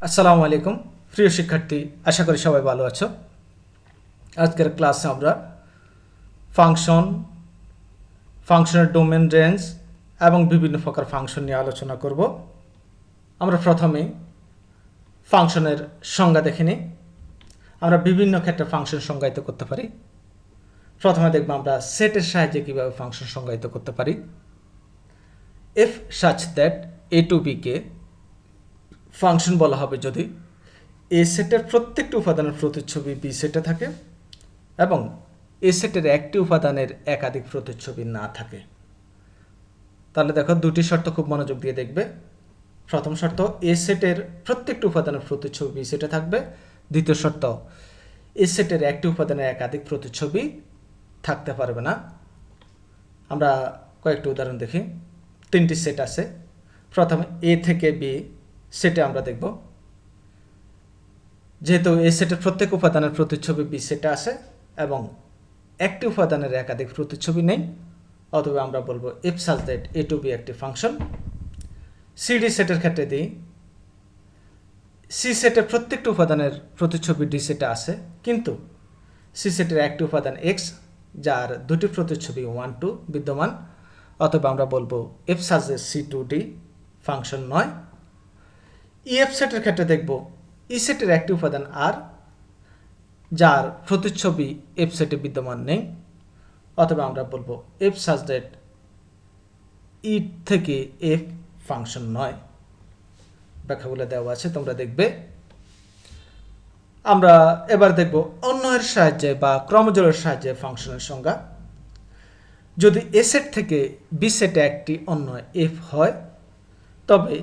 আসসালামু আলাইকুম প্রিয় শিক্ষার্থী, আশা করি সবাই ভালো আছো। আজকের ক্লাসে আমরা ফাংশনের ডোমেন রেঞ্জ এবং বিভিন্ন প্রকার ফাংশন নিয়ে আলোচনা করব। আমরা প্রথমে ফাংশনের সংজ্ঞা দেখে নিই। আমরা বিভিন্ন ক্ষেত্রে ফাংশন সংজ্ঞায়িত করতে পারি। প্রথমে দেখব আমরা সেটের সাহায্যে কীভাবে ফাংশন সংজ্ঞায়িত করতে পারি। F such that A to B কে ফাংশন বলা হবে যদি এ সেটের প্রত্যেকটি উপাদানের প্রতিচ্ছবি বি সেটে থাকে এবং এ সেটের একটি উপাদানের একাধিক প্রতিচ্ছবি না থাকে। তাহলে দেখো, দুটি শর্ত খুব মনোযোগ দিয়ে দেখবে। প্রথম শর্ত, এ সেটের প্রত্যেকটি উপাদানের প্রতিচ্ছবি বি সেটে থাকবে। দ্বিতীয় শর্ত, এ সেটের একটি উপাদানের একাধিক প্রতিচ্ছবি থাকতে পারবে না। আমরা কয়েকটি উদাহরণ দেখি। তিনটি সেট আছে। প্রথমে এ থেকে বি সেটে আমরা দেখব, যেহেতু এ সেটের প্রত্যেক উপাদানের প্রতিচ্ছবি বি সেটে আছে এবং একটি উপাদানের একাধিক প্রতিচ্ছবি নেই, অথবা আমরা বলবো F such that A to B একটি ফাংশন। সিডি সেটের ক্ষেত্রে দিই, সি সেটের প্রত্যেকটি উপাদানের প্রতিচ্ছবি ডি সেটে আছে, কিন্তু সি সেটের একটি উপাদান এক্স যার দুটি প্রতিচ্ছবি 1, 2 বিদ্যমান, অথবা আমরা বলবো F such that C to D function নয়। ইএফ সেটের ক্ষেত্রে দেখব ই সেটের একটি উপাদান আর যার প্রতিচ্ছবি এফ সেটে বিদ্যমান নেই, অথবা আমরা বলবো এফ সাচ দ্যাট ই থেকে এফ ফাংশন নয়। ব্যাখ্যাগুলো দেওয়া আছে, তোমরা দেখবে। আমরা এবার দেখব অন্যয়ের সাহায্যে বা ক্রমজোড়ের সাহায্যে ফাংশনের সংজ্ঞা। যদি এ সেট থেকে বি সেটে একটি অন্যয় এফ হয়, তবে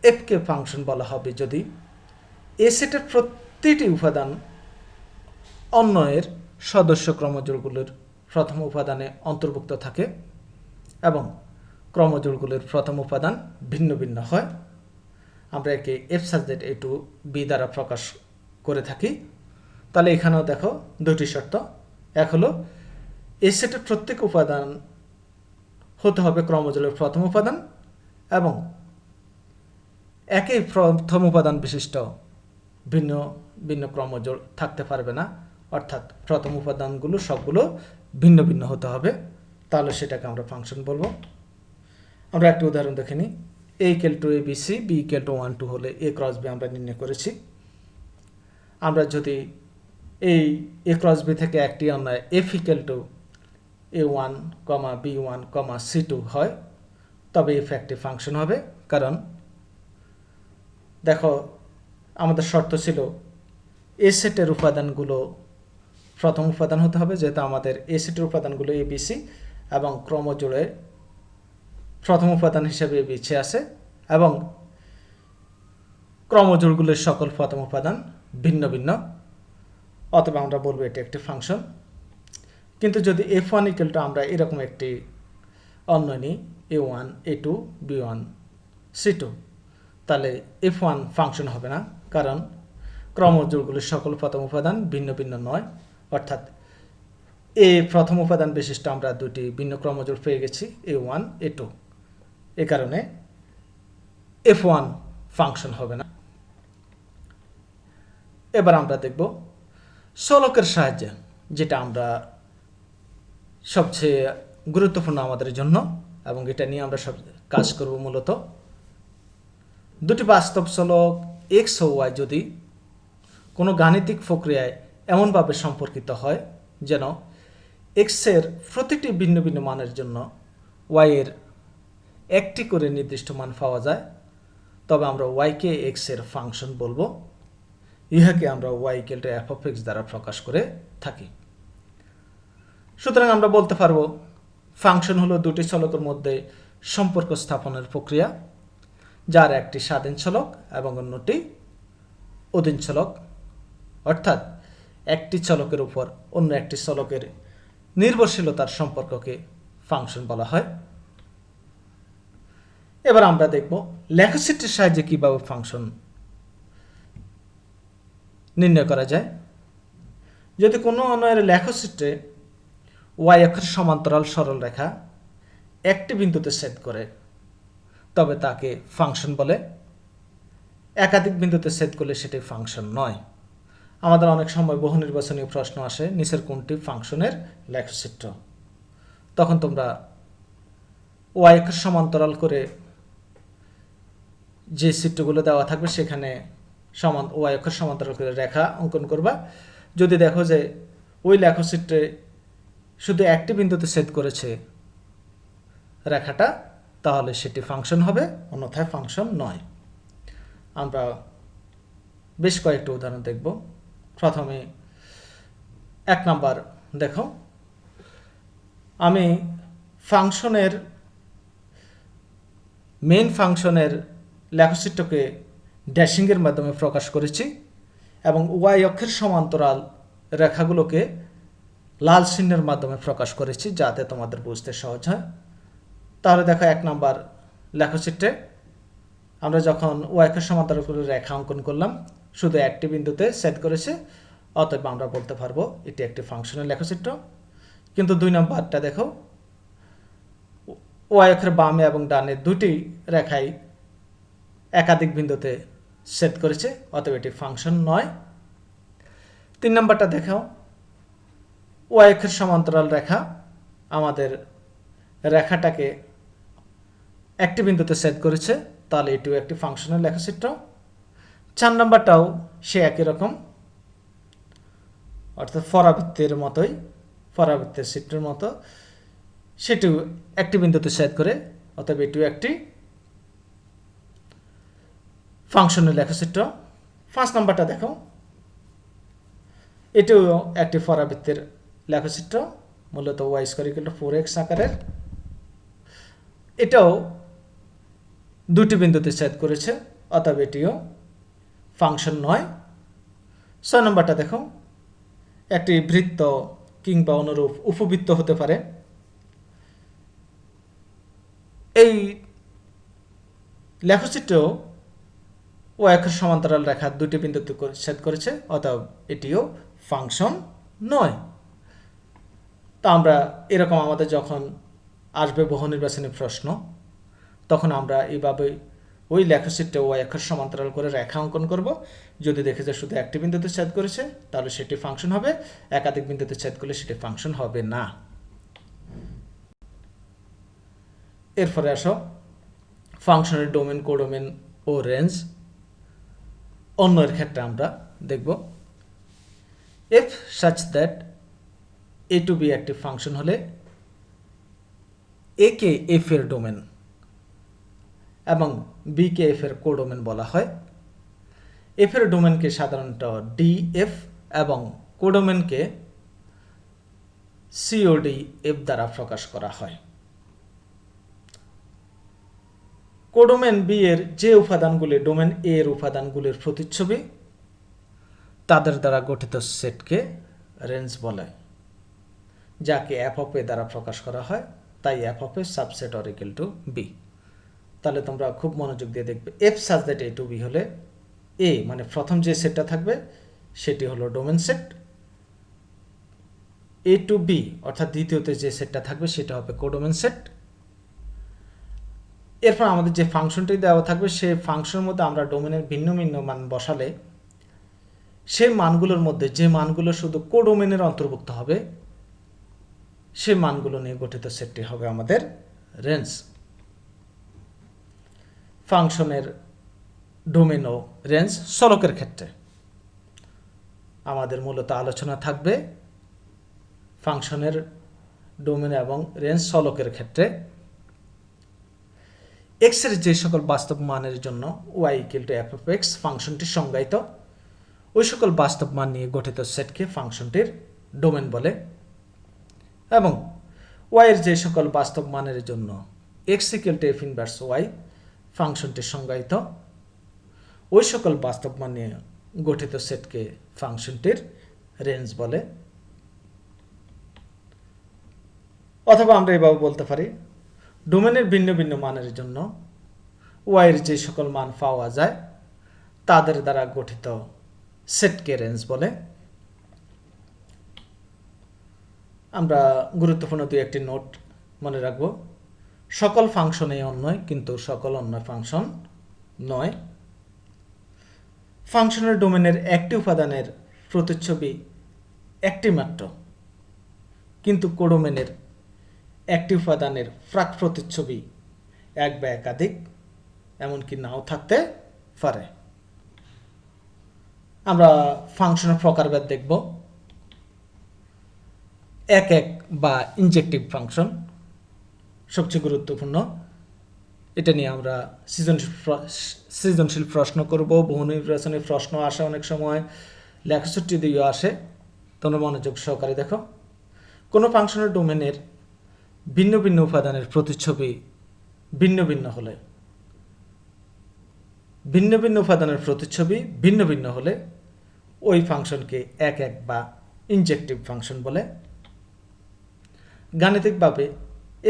এফকে ফাংশন বলা হবে যদি এ সেটের প্রতিটি উপাদান অন্যয়ের সদস্য ক্রমজোড়গুলোর প্রথম উপাদানে অন্তর্ভুক্ত থাকে এবং ক্রমজোড়গুলোর প্রথম উপাদান ভিন্ন ভিন্ন হয়। আমরা একে F such that A to B দ্বারা প্রকাশ করে থাকি। তাহলে এখানেও দেখো দুটি শর্ত। এক হলো এ সেটের প্রত্যেক উপাদান হতে হবে ক্রমজোড়ের প্রথম উপাদান এবং একই প্রথম উপাদান বিশিষ্ট ভিন্ন ভিন্ন ক্রমজোড় থাকতে পারবে না, অর্থাৎ প্রথম উপাদানগুলো সবগুলো ভিন্ন ভিন্ন হতে হবে। তাহলে সেটাকে আমরা ফাংশন বলবো। আমরা একটি উদাহরণ দেখে নিই। A equal to A B C, B equal to 1, 2 হলে এ ক্রস বি আমরা নির্ণয় করেছি। আমরা যদি এই এ ক্রস বি থেকে একটি অন্যয় F equal to A1, B1, C2 হয়, তবে এফ একটি ফাংশন হবে। কারণ দেখো, আমাদের শর্ত ছিল এ সেটের উপাদানগুলো প্রথম উপাদান হতে হবে, যেহেতু আমাদের এ সেটের উপাদানগুলো এ বি সি এবং ক্রমজোড়ে প্রথম উপাদান হিসেবে এ বি সি আছে এবং ক্রমজোড়গুলোর সকল প্রথম উপাদান ভিন্ন ভিন্ন, অথবা আমরা বলবো এটি একটি ফাংশন। কিন্তু যদি F1 ইকুয়াল টু আমরা এরকম একটি অন্যয় নিই A1, A2, B1, C2, তাহলে F1 ফাংশন হবে না, কারণ ক্রমজোড়গুলির সকল প্রথম উপাদান ভিন্ন ভিন্ন নয়, অর্থাৎ এ প্রথম উপাদান বিশিষ্ট আমরা দুটি ভিন্ন ক্রমজোড় পেয়ে গেছি A1, A2। এ কারণে F1 ফাংশন হবে না। এবার আমরা দেখব চলকের সাহায্যে, যেটা আমরা সবচেয়ে গুরুত্বপূর্ণ আমাদের জন্য, এবং এটা নিয়ে আমরা সব কাজ করব। মূলত দুটি বাস্তব চলক এক্স ও ওয়াই যদি কোনো গাণিতিক প্রক্রিয়ায় এমনভাবে সম্পর্কিত হয় যেন এক্সের প্রতিটি ভিন্ন ভিন্ন মানের জন্য ওয়াইয়ের একটি করে নির্দিষ্ট মান পাওয়া যায়, তবে আমরা ওয়াইকে এক্সের ফাংশন বলবো। ইহাকে আমরা Y equal to F of X দ্বারা প্রকাশ করে থাকি। সুতরাং আমরা বলতে পারবো ফাংশন হলো দুটি চলকের মধ্যে সম্পর্ক স্থাপনের প্রক্রিয়া, যার একটি স্বাধীন চলক এবং অন্যটি অধীন চলক, অর্থাৎ একটি চলকের উপর অন্য একটি চলকের নির্ভরশীলতার সম্পর্ককে ফাংশন বলা হয়। এবার আমরা দেখব লেখচিত্রের সাহায্যে কিভাবে ফাংশন নির্ণয় করা যায়। যদি কোনো অন্যের লেখচিত্রে ওয়াই অক্ষের সমান্তরাল সরল রেখা একটি বিন্দুতে সেট করে, তবে তাকে ফাংশন বলে। একাধিক বিন্দুতে ছেদ করলে সেটি ফাংশন নয়। আমাদের অনেক সময় বহু নির্বাচনীয় প্রশ্ন আসে, নিচের কোনটি ফাংশনের লেখচিত্র। তখন তোমরা ওয়াই অক্ষের সমান্তরাল করে যে চিত্রগুলো দেওয়া থাকবে সেখানে ওয়াই অক্ষের সমান্তরাল করে রেখা অঙ্কন করবা। যদি দেখো যে ওই লেখচিত্রে শুধু একটি বিন্দুতে ছেদ করেছে রেখাটা, তাহলে সেটি ফাংশন হবে, অন্যথায় ফাংশন নয়। আমরা বেশ কয়েকটি উদাহরণ দেখব। প্রথমে 1 নাম্বার দেখো, আমি ফাংশনের মেইন ফাংশনের লেখচিত্রকে ড্যাশিংয়ের মাধ্যমে প্রকাশ করেছি এবং ওয়াই অক্ষের সমান্তরাল রেখাগুলোকে লাল চিহ্নের মাধ্যমে প্রকাশ করেছি, যাতে তোমাদের বুঝতে সহজ হয়। তাহলে দেখো 1 নাম্বার লেখচিত্রে আমরা যখন ওয়াই অক্ষের সমান্তরাল করে রেখা অঙ্কন করলাম, শুধু একটি বিন্দুতে ছেদ করেছে, অতএব আমরা বলতে পারবো এটি একটি ফাংশনের লেখচিত্র। কিন্তু 2 নাম্বারটা দেখো, ওয়াই অক্ষের বামে এবং ডানে দুটি রেখাই একাধিক বিন্দুতে ছেদ করেছে, অতএব এটি ফাংশন নয়। 3 নাম্বারটা দেখো, ওয়াই অক্ষের সমান্তরাল রেখা আমাদের রেখাটাকে একটি বিন্দুতে ছেদ করেছে, তাহলে এটিও একটি ফাংশনের লেখচিত্র। 4 নাম্বারটাও সে একই রকম, অর্থাৎ পরাবৃত্তের মতোই, পরাবৃত্তের চিত্রের মতো, সেটিও একটি বিন্দুতে ছেদ করে, অতএব এটিও একটি ফাংশনের লেখচিত্র। 5 নাম্বারটা দেখো, এটিও একটি পরাবৃত্তের লেখচিত্র, মূলত y = 4x আকারের। এটাও দুটি বিন্দুতে ছেদ করেছে, অতএব এটিও ফাংশন নয়। 6 নম্বরটা দেখো, একটি বৃত্ত কিংবা অনুরূপ উপবৃত্ত হতে পারে। এই লেখচিত্রেও ওয়াই অক্ষের সমান্তরাল রেখা দুটি বিন্দুতে ছেদ করেছে, অতএব এটিও ফাংশন নয়। তা আমরা এরকম আমাদের যখন আসবে বহু নির্বাচনী প্রশ্ন, তখন আমরা এইভাবে ওই লেখচিত্রে ওয়াই অক্ষের সমান্তরাল করে রেখা অঙ্কন করব। যদি দেখে যে শুধু একটি বিন্দুতে ছেদ করেছে, তাহলে সেটি ফাংশন হবে, একাধিক বিন্দুতে ছেদ করলে সেটি ফাংশন হবে না। এরপরে আসো ফাংশনের ডোমেন, কোডোমেন ও রেঞ্জ। অন্যের ক্ষেত্রে আমরা দেখব, if such that a to b একটি ফাংশন হলে a কে f এর ডোমেন এবং b কে f এর কোডোমেন বলা হয়। f এর ডোমেনকে সাধারণত df এবং কোডোমেনকে codf দ্বারা প্রকাশ করা হয়। কোডোমেন b এর যে উপাদানগুলি ডোমেন a এর উপাদানগুলির প্রতিচ্ছবি, তাদের দ্বারা গঠিত সেটকে রেঞ্জ বলে, যাকে f of a দ্বারা প্রকাশ করা হয়, তাই f of a subset or equal to b। তাহলে তোমরা খুব মনোযোগ দিয়ে দেখবে, f such that a to b হলে a মানে প্রথম যে সেটটা থাকবে সেটি হলো domain set, a to b অর্থাৎ দ্বিতীয়তে যে সেটটা থাকবে সেটা হবে কোডোমেন সেট। এরপর আমাদের যে ফাংশনটি দেওয়া থাকবে সেই ফাংশনের মধ্যে আমরা ডোমেনের ভিন্ন ভিন্ন মান বসালে সেই মানগুলোর মধ্যে যে মানগুলো শুধু কোডোমেনের অন্তর্ভুক্ত হবে সেই মানগুলো নিয়ে গঠিত সেটটি হবে আমাদের রেঞ্জ। ফাংশনের ডোমেন ও রেঞ্জ সলকের ক্ষেত্রে আমাদের মূলত আলোচনা থাকবে ফাংশনের ডোমেন এবং রেঞ্জ সলকের ক্ষেত্রে। x এর যে সকল বাস্তব মানের জন্য y = f of x ফাংশনটি সংজ্ঞায়িত, ওই সকল বাস্তব মান নিয়ে গঠিত সেটকে ফাংশনটির ডোমেন বলে। এবং y এর যে সকল বাস্তব মানের জন্য x = f ইনভার্স y ফাংশনটি সংজ্ঞায়িত, ওই সকল বাস্তব মান নিয়ে গঠিত সেটকে ফাংশনটির রেঞ্জ বলে। অথবা আমরা এভাবে বলতে পারি, ডোমেনের ভিন্ন ভিন্ন মানের জন্য y এর যে সকল মান পাওয়া যায় তাদের দ্বারা গঠিত সেটকে রেঞ্জ বলে। আমরা গুরুত্বপূর্ণ দুই একটি নোট মনে রাখব, সকল ফাংশনই অন্যয়, কিন্তু সকল অন্য ফাংশন নয়। ফাংশনাল ডোমেনের একটি উপাদানের প্রতিচ্ছবি একটি মাত্র, কিন্তু কোডোমেনের একটি উপাদানের প্রাক প্রতিচ্ছবি এক বা একাধিক, এমনকি নাও থাকতে পারে। আমরা ফাংশনের প্রকারভেদ দেখব। এক বা ইনজেক্টিভ ফাংশন সবচেয়ে গুরুত্বপূর্ণ। এটা নিয়ে আমরা সৃজনশীল প্রশ্ন করব, বহু নির্বাচনী প্রশ্ন আসে, অনেক সময় লেখাচিত্র দিয়েও আসে। তোমরা মনোযোগ সহকারে দেখো। কোনো ফাংশনাল ডোমেনের ভিন্ন ভিন্ন উপাদানের প্রতিচ্ছবি ভিন্ন ভিন্ন হলে, ভিন্ন ভিন্ন উপাদানের প্রতিচ্ছবি ভিন্ন ভিন্ন হলে ওই ফাংশনকে এক বা ইনজেক্টিভ ফাংশন বলে। গাণিতিকভাবে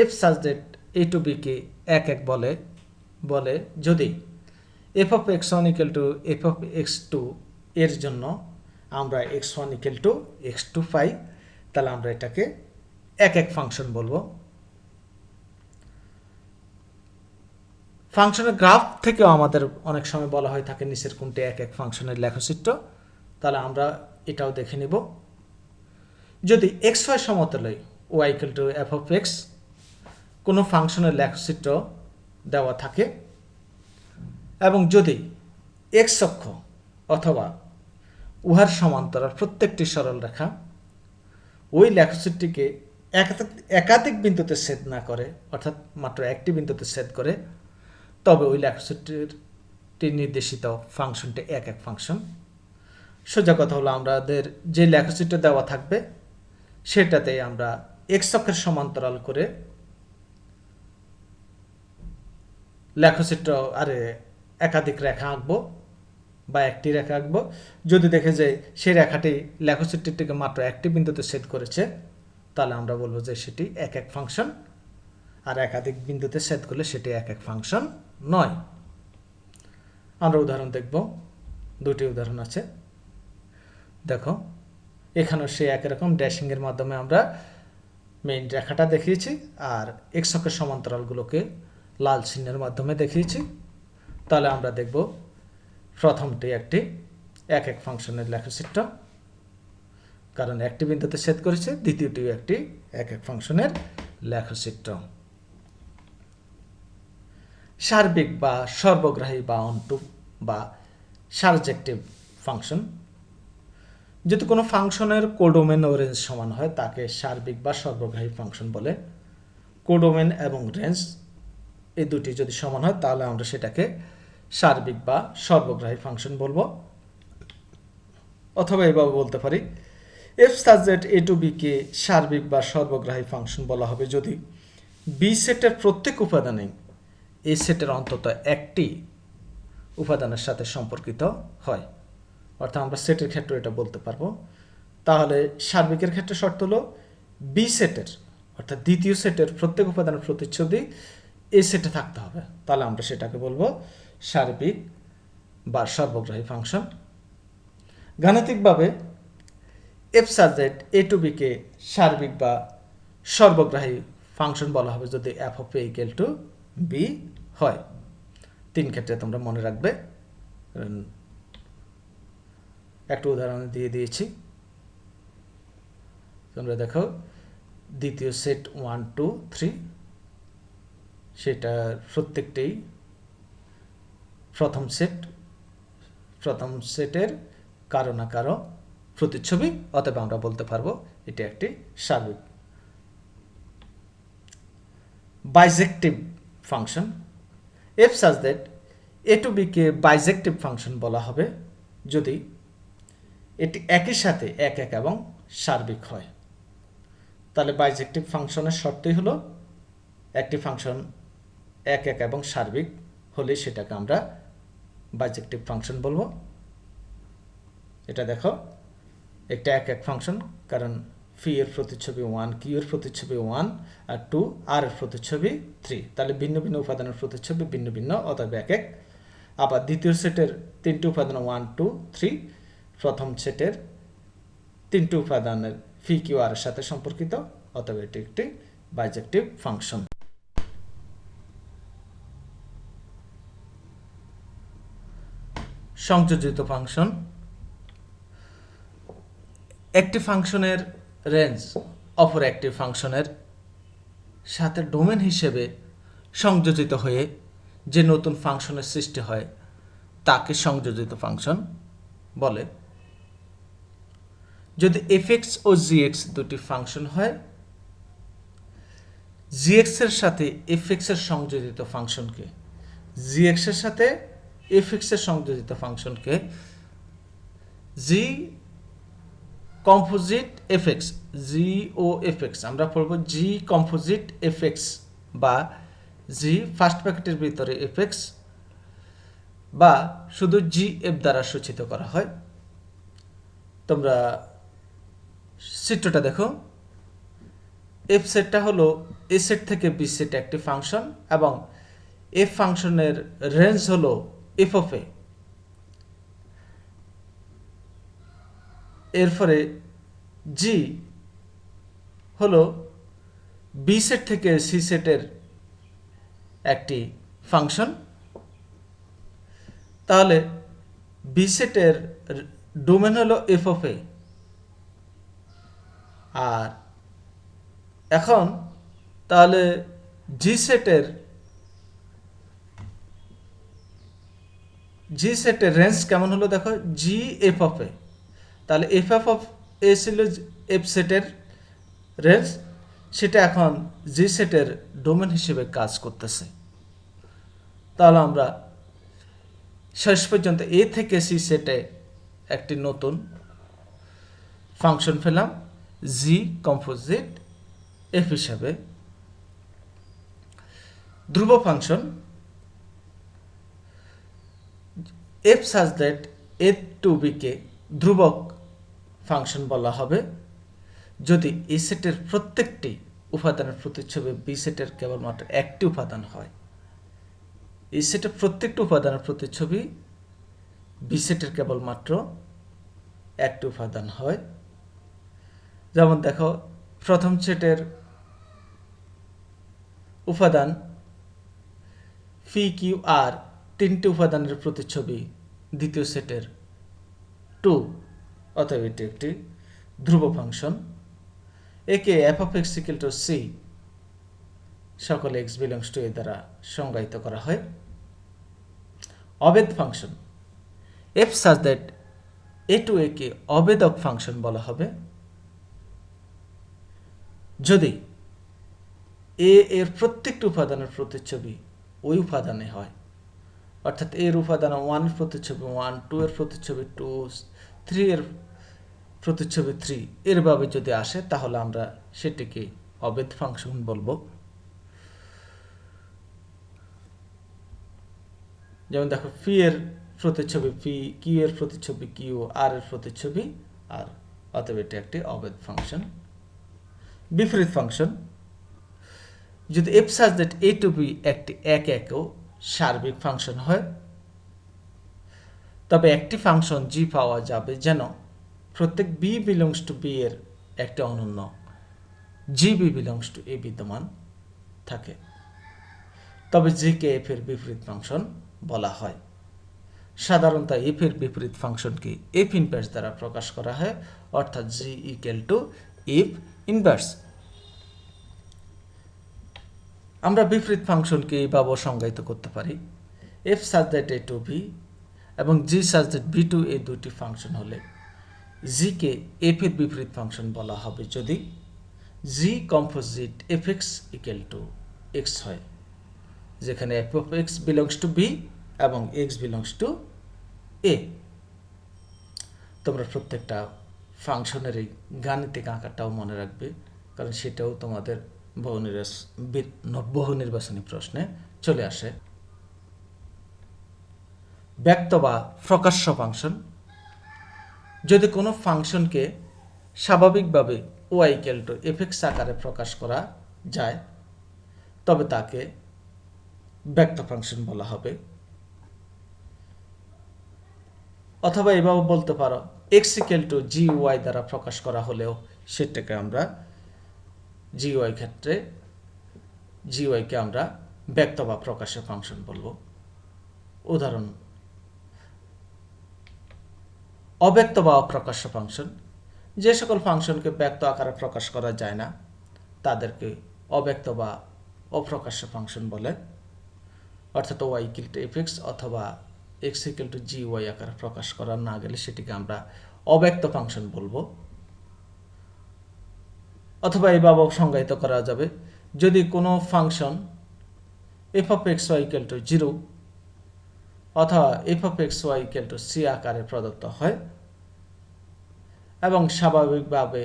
F such that A to B কে এক বলে যদি F of X one equal to F of X two এর জন্য আমরা X one equal to X two পাই, তাহলে আমরা এটাকে এক ফাংশন বলবো। ফাংশনের গ্রাফ থেকেও আমাদের অনেক সময় বলা হয়ে থাকে নিচের কোনটি এক ফাংশনের লেখচিত্র, তাহলে আমরা এটাও দেখে নিব। যদি এক্স ওয়াই সমতলে Y equal to F of X কোনো ফাংশনের লেখচিত্র দেওয়া থাকে এবং যদি এক্স অক্ষ অথবা উহার সমান্তরাল প্রত্যেকটি সরল রেখা ওই লেখচিত্রটিকে একাধিক বিন্দুতে ছেদ না করে, অর্থাৎ মাত্র একটি বিন্দুতে ছেদ করে, তবে ওই লেখচিত্রটি নির্দেশিত ফাংশনটি এক ফাংশন। সোজা কথা হলো আমাদের যে লেখচিত্র দেওয়া থাকবে সেটাতে আমরা এক্স অক্ষের সমান্তরাল করে লেখচিত্র একাধিক রেখা আঁকবো বা একটি রেখা আঁকবো। যদি দেখে যে সেই রেখাটি লেখচিত্রটিকে মাত্র একটি বিন্দুতে ছেদ করেছে, তাহলে আমরা বলবো যে সেটি এক ফাংশন, আর একাধিক বিন্দুতে ছেদ করলে সেটি এক ফাংশন নয়। আমরা উদাহরণ দেখব, দুটি উদাহরণ আছে। দেখো, এখানেও সে একই রকম ড্যাশিংয়ের মাধ্যমে আমরা মেইন রেখাটা দেখিয়েছি, আর এক্স অক্ষের সমান্তরালগুলোকে লাল চিহ্নের মাধ্যমে দেখিয়েছি। তাহলে আমরা দেখব প্রথমটি একটি এক ফাংশনের লেখচিত্র, কারণ একটি বিন্দুতে ছেদ করেছে। দ্বিতীয়টিও একটি এক ফাংশনের লেখচিত্র। সার্বিক বা সর্বগ্রাহী বা অনটু বা সারজেক্টিভ ফাংশন। যদি কোনো ফাংশনের কোডোমেন ও রেঞ্জ সমান হয় তাকে সার্বিক বা সর্বগ্রাহী ফাংশন বলে। কোডোমেন এবং রেঞ্জ এই দুটি যদি সমান হয় তাহলে আমরা সেটাকে সার্বিক বা সর্বগ্রাহী ফাংশন বলবো। অথবা এভাবে বলতে পারি, F such that A to B কে সার্বিক বা সর্বগ্রাহী ফাংশন বলা হবে যদি বি সেটের প্রত্যেক উপাদানে এ সেটের অন্তত একটি উপাদানের সাথে সম্পর্কিত হয়। অর্থাৎ আমরা সেটের ক্ষেত্রে এটা বলতে পারবো। তাহলে সার্বিকের ক্ষেত্রে শর্ত হলো বি সেটের, অর্থাৎ দ্বিতীয় সেটের প্রত্যেক উপাদানের প্রতিচ্ছবি এ সেটে থাকতে হবে, তাহলে আমরা সেটাকে বলবো সার্বিক বা সর্বগ্রাহী ফাংশন। গাণিতিকভাবে F such that A to B কে সার্বিক বা সর্বগ্রাহী ফাংশন বলা হবে যদি F of A equal to B হয়। তিন ক্ষেত্রে তোমরা মনে রাখবে। একটা উদাহরণ দিয়ে দিয়েছি, তোমরা দেখো দ্বিতীয় সেট 1 2 3, সেটার প্রত্যেকটাই প্রথম সেটের কারো না কারো প্রতিচ্ছবি, অতএব আমরা বলতে পারবো এটি একটি সার্বিক। Bijective function. F such that A to B কে বাইজেক্টিভ ফাংশন বলা হবে যদি এটি একই সাথে এক এবং সার্বিক হয়। তাহলে বাইজেক্টিভ ফাংশনের শর্তই হলো একটি ফাংশন এক এবং সার্বিক হলে সেটাকে আমরা বাইজেক্টিভ ফাংশন বলবো। এটা দেখো, একটা এক ফাংশন, কারণ ফি এর প্রতিচ্ছবি 1, কিউ এর প্রতিচ্ছবি 1 আর 2, আর এর প্রতিচ্ছবি 3, তাহলে ভিন্ন ভিন্ন উপাদানের প্রতিচ্ছবি ভিন্ন ভিন্ন, অতএব এক। আবার দ্বিতীয় সেটের তিনটি উপাদান 1 2 3, প্রথম সেটের তিনটি উপাদানের ফি কিউ আর এর সাথে সম্পর্কিত, অতএব এটি একটি বাইজেক্টিভ ফাংশন। সংযোজিত ফাংশন। একটি ফাংশনের রেঞ্জ অপর একটি ফাংশনের সাথে ডোমেন হিসেবে সংযোজিত হয়ে যে নতুন ফাংশনের সৃষ্টি হয় তাকে সংযোজিত ফাংশন বলে। যদি এফএক্স ও জিএক্স দুটি ফাংশন হয়, জিএক্স এর সাথে এফএক্স এর সংযোজিত ফাংশনকে, জিএক্স এর সাথে এফএক্স এর সংযোজিত ফাংশনকে জি কম্পোজিট এফএক্স, জি ও এফএক্স আমরা পড়ব জি কম্পোজিট এফএক্স বা জি ফার্স্ট ব্র্যাকেটের ভিতরে এফএক্স বা শুধু জি এফ দ্বারা সূচিত করা হয়। তোমরা চিত্রটা দেখো, এফ সেটটা হলো এ সেট থেকে বি সেট একটি ফাংশন এবং এফ ফাংশনের রেঞ্জ হলো এফ অফ এ। এরপরে জি হলো বি সেট থেকে সি সেটের একটি ফাংশন। তাহলে বি সেটের ডোমেন হলো এফ অফ এ। আর এখন তাহলে জি সেটের রেঞ্জ কেমন হলো দেখো, জি এফ অফ এ। তাহলে এফ অফ এ ছিল এফ সেটের রেঞ্জ, সেটা এখন জি সেটের ডোমেন হিসেবে কাজ করতেছে। তাহলে আমরা শেষ পর্যন্ত এ থেকে সি সেটে একটি নতুন ফাংশন পেলাম জি কম্পোজিট এফ হিসাবে। ধ্রুব function F such that A to B কে ধ্রুবক ফাংশন বলা হবে যদি এ সেটের প্রত্যেকটি উপাদানের প্রতিচ্ছবি বি সেটের কেবলমাত্র একটি উপাদান হয়। এই সেটের প্রত্যেকটি উপাদানের প্রতিচ্ছবি বি সেটের কেবলমাত্র একটি উপাদান হয়। যেমন দেখো, প্রথম সেটের উপাদান পি কিউ আর তিনটি উপাদানের প্রতিচ্ছবি দ্বিতীয় সেটের 2, অতএব এটি একটি ধ্রুব ফাংশন। একে F of X equal to C সকল এক্স বিলংস টু এ দ্বারা সংজ্ঞায়িত করা হয়। অবেদ function F such that A to A কে অবেদক ফাংশন বলা হবে যদি এ এর প্রত্যেকটি উপাদানের প্রতিচ্ছবি ওই উপাদানে হয়, অর্থাৎ এর উপাদান 1 এর প্রতিচ্ছবি 1, 2 এর প্রতিচ্ছবি 2, 3 এর প্রতিচ্ছবি 3 এরভাবে যদি আসে তাহলে আমরা সেটিকে অবেদ ফাংশন বলবো। যেমন দেখো, পি এর প্রতিচ্ছবি পি, কিউ এর প্রতিচ্ছবি কিউ, আর এর প্রতিচ্ছবি আর, অতএব এটি একটি অবেদ ফাংশন। বিপরীত ফাংশন যদি F such that A to B একটি একও সার্বিক ফাংশন হয়, তবে একটি ফাংশন জি পাওয়া যাবে যেন প্রত্যেক বি বিলংস টু বি এর একটি অনন্য জি বি বিলংস টু এ বিদ্যমান থাকে, তবে জি কে এফ এর বিপরীত ফাংশন বলা হয়। সাধারণত এফ এর বিপরীত ফাংশনকে এফ ইনভার্স দ্বারা প্রকাশ করা হয়, অর্থাৎ জি ইকুয়াল টু এফ ইনভার্স। আমরা বিপরীত ফাংশনকে এইভাবে সংজ্ঞায়িত করতে পারি, F such that A to B এবং জি সাজ দ্যাট বি টু এ দুটি ফাংশন হলে জি কে এফ এর বিপরীত ফাংশন বলা হবে যদি G composite F X equal to X হয়, যেখানে F of X belongs to B এবং এক্স বিলংস টু এ। তোমরা প্রত্যেকটা ফাংশনের এই গাণিতিক আকারটাও মনে রাখবে, কারণ সেটাও তোমাদের বহু নির্বাচনী প্রশ্নে চলে আসে। ব্যক্ত বা প্রকাশ্য ফাংশন যদি কোনো ফাংশনকে স্বাভাবিকভাবে Y equal to F X আকারে প্রকাশ করা যায় তবে তাকে ব্যক্ত ফাংশন বলা হবে। অথবা এভাবে বলতে পারো, X equal to G Y দ্বারা প্রকাশ করা হলেও সেটাকে আমরা জি ওয়াই ক্ষেত্রে জি ওয়াইকে আমরা ব্যক্ত বা প্রকাশ্য ফাংশন বলবো। উদাহরণ অব্যক্ত বা অপ্রকাশ্য ফাংশন। যে সকল ফাংশনকে ব্যক্ত আকারে প্রকাশ করা যায় না তাদেরকে অব্যক্ত বা অপ্রকাশ্য ফাংশন বলে, অর্থাৎ Y equal to F X অথবা X equal to G Y আকারে প্রকাশ করা না গেলে সেটিকে আমরা অব্যক্ত ফাংশন বলবো। অথবা এইভাবেও সংজ্ঞায়িত করা যাবে, যদি কোনো function F of X Y equal to 0 অথবা F of X Y equal to C আকারে প্রদত্ত হয় এবং স্বাভাবিকভাবে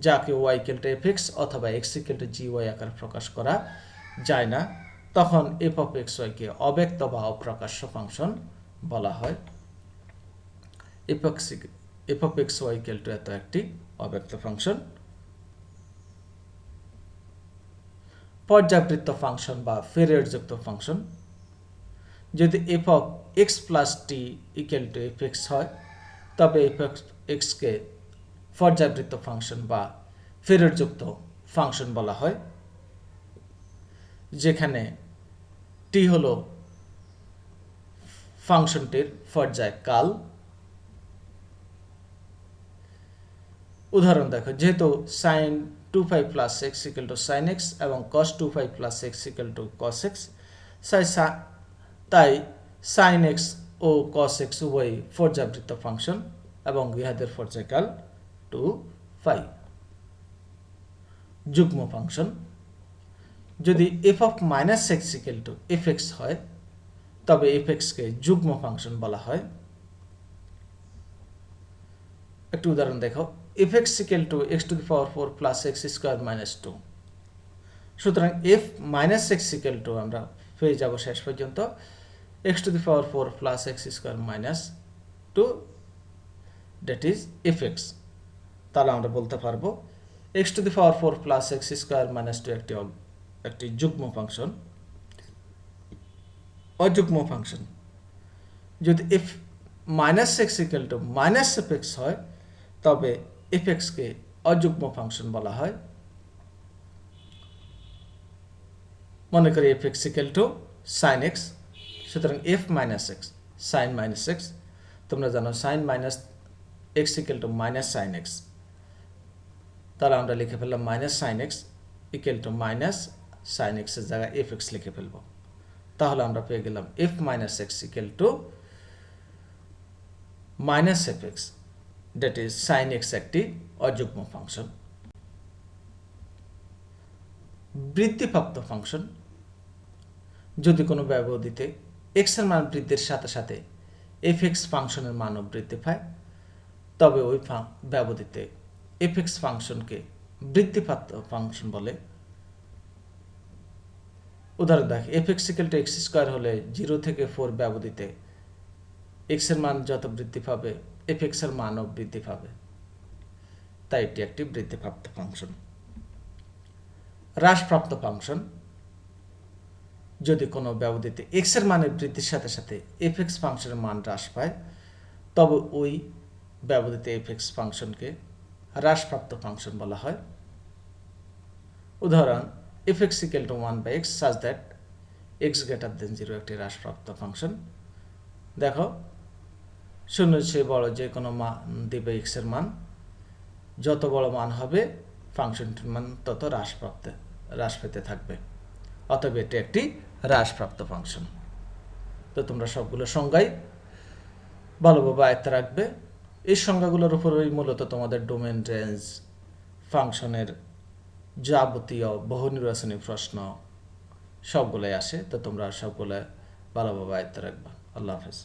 যাকে Y equal to F X অথবা X equal to G Y আকারে প্রকাশ করা যায় না, তখন এফ অফ এক্স ওয়াইকে অব্যক্ত বা অপ্রকাশ্য ফাংশন বলা হয়। F of X Y equal to এত একটি অব্যক্ত ফাংশন। পর্যাবৃত্ত ফাংশন বা পিরিয়ডযুক্ত ফাংশন, যদি F of X plus T equal to F X হয় তবে এফ এক্সকে পর্যাবৃত্ত ফাংশন বা পিরিয়ডযুক্ত ফাংশন বলা হয়, যেখানে টি হল ফাংশনটির পর্যায়কাল। উদাহরণ দেখো, যেহেতু sine 2π plus X equal to sine X এবং cos 2π plus X equal to cos X, তাই সাইন এক্স ও কস এক্স উভয় পর্যাবৃত্ত ফাংশন এবং ইহাদের পর্যায়কাল 2π। যুগ্ম ফাংশন, যদি F of minus X equal to F X হয় তবে এফ এক্সকে যুগ্ম ফাংশন বলা হয়। একটি উদাহরণ দেখো, F X equal to X to the power 4 plus x square minus 2। সুতরাং F minus X equal two আমরা পেয়ে যাব শেষ পর্যন্ত x to the power 4 plus x square minus 2, that is F x. তাহলে আমরা বলতে পারবো x to the power 4 plus x square minus 2 একটি যুগ্ম ফাংশন। অযুগ্ম ফাংশন, যদি F minus X equal to minus F X হয় তবে এফ এক্সকে অযুগ্ম ফাংশন বলা হয়। মনে করি F X equal to sine X, সুতরাং F minus X sine minus X, তোমরা জানো sine minus X equal to minus sine X, তাহলে আমরা লিখে ফেললাম minus sine X equal to minus sine এক্সের জায়গায় এফ এক্স লিখে ফেলবো। তাহলে আমরা পেয়ে গেলাম F minus X equal to minus F X, that is sine X একটি অযুগ্ম ফাংশন। বৃদ্ধিপ্রাপ্ত ফাংশন, যদি কোনো ব্যবধিতে এক্স এর মান বৃদ্ধির সাথে সাথে এফ এক্স ফাংশনের মানও বৃদ্ধি পায় তবে ওই ব্যবধিতে এফ এক্স ফাংশনকে বৃদ্ধিপ্রাপ্ত ফাংশন বলে। উদাহরণ দেখ, F X equal to x square হলে 0 থেকে 4 ব্যবধিতে এক্স এর মান যত বৃদ্ধি পাবে এফ এক্স এর মানও বৃদ্ধি পাবে, তাই এটি একটি বৃদ্ধিপ্রাপ্ত ফাংশন। হ্রাসপ্রাপ্ত ফাংশন, যদি কোনো ব্যবধিতে এক্স এর মানের বৃদ্ধির সাথে সাথে এফ এক্স ফাংশনের মান হ্রাস পায় তবে ওই ব্যবধিতে এফ এক্স ফাংশনকে হ্রাসপ্রাপ্ত ফাংশন বলা হয়। উদাহরণ, F X equal two 1/x such that x greater than 0 একটি হ্রাসপ্রাপ্ত ফাংশন। দেখো, 0 চেয়ে বড় যে কোনো মান দিবে এক্স এর মান, যত বড় মান হবে ফাংশনটির মান তত হ্রাস পেতে থাকবে, অতএব এটি একটি হ্রাসপ্রাপ্ত ফাংশন। তো তোমরা সবগুলো সংজ্ঞাই ভালোভাবে আয়ত্তে রাখবে। এই সংজ্ঞাগুলোর উপরেই মূলত তোমাদের ডোমেন রেঞ্জ ফাংশনের যাবতীয় বহু নির্বাচনী প্রশ্ন সবগুলোই আসে। তো তোমরা সবগুলো ভালোভাবে আয়ত্তে রাখবা। আল্লাহ হাফেজ।